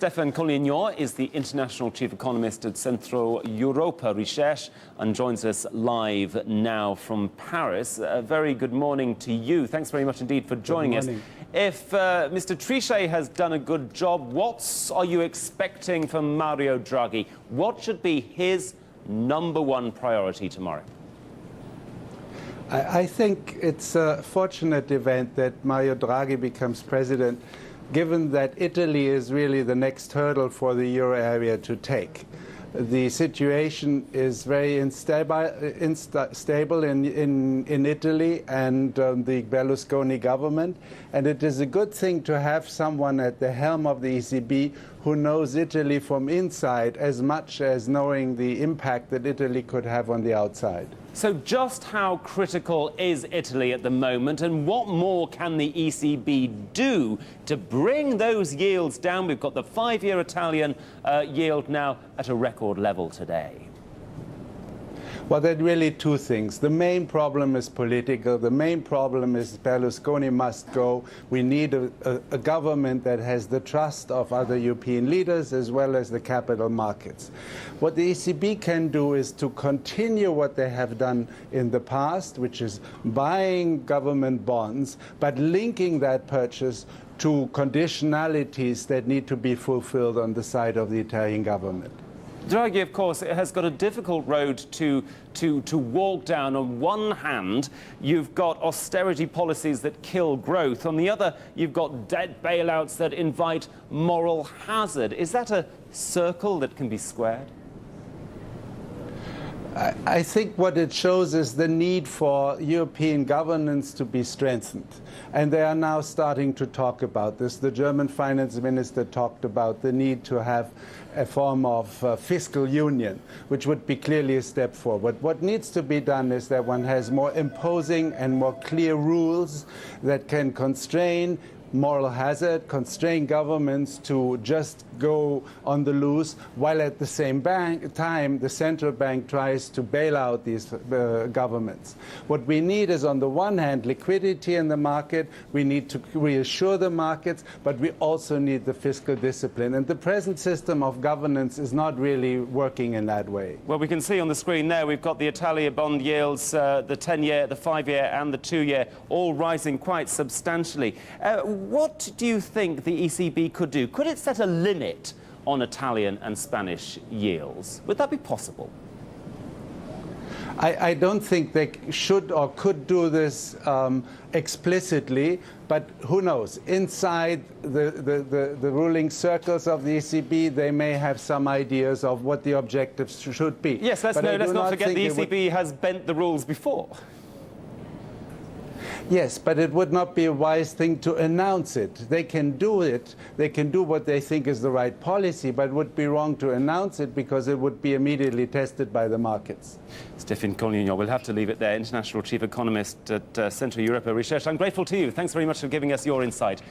Stefan Collignon is the International Chief Economist at Centro Europa Ricerche and joins us live now from Paris. A very good morning to you. Thanks very much indeed for joining us. If Mr. Trichet has done a good job, what are you expecting from Mario Draghi? What should be his #1 priority tomorrow? I think it's a fortunate event that Mario Draghi becomes president, given that Italy is really the next hurdle for the euro area to take. The situation is very unstable in Italy and the Berlusconi government, and it is a good thing to have someone at the helm of the ECB who knows Italy from inside as much as knowing the impact that Italy could have on the outside. So just how critical is Italy at the moment, and what more can the ECB do to bring those yields down? We've got the 5-year Italian yield now at a record level today. Well, there are really two things. The main problem is political. The main problem is Berlusconi must go. We need a government that has the trust of other European leaders as well as the capital markets. What the ECB can do is to continue what they have done in the past, which is buying government bonds, but linking that purchase to conditionalities that need to be fulfilled on the side of the Italian government. Draghi, of course, has got a difficult road to walk down. On one hand, you've got austerity policies that kill growth. On the other, you've got debt bailouts that invite moral hazard. Is that a circle that can be squared? I think what it shows is the need for European governance to be strengthened. And they are now starting to talk about this. The German finance minister talked about the need to have a form of fiscal union, which would be clearly a step forward. What needs to be done is that one has more imposing and more clear rules that can constrain moral hazard, constrain governments to just go on the loose, while at the same time the central bank tries to bail out these governments. What we need is, on the one hand, liquidity in the market. We need to reassure the markets, but we also need the fiscal discipline. And the present system of governance is not really working in that way. Well, we can see on the screen there we've got the Italian bond yields, the 10-year, the 5-year and the 2-year, all rising quite substantially. What do you think the ECB could do? Could it set a limit on Italian and Spanish yields? Would that be possible? I don't think they should or could do this explicitly, but who knows? Inside the ruling circles of the ECB, they may have some ideas of what the objectives should be. Yes, let's not forget the ECB has bent the rules before. Yes, but it would not be a wise thing to announce it. They can do it. They can do what they think is the right policy, but it would be wrong to announce it because it would be immediately tested by the markets. Stefan Collignon, we'll have to leave it there. International Chief Economist at Centro Europa Ricerche. I'm grateful to you. Thanks very much for giving us your insight.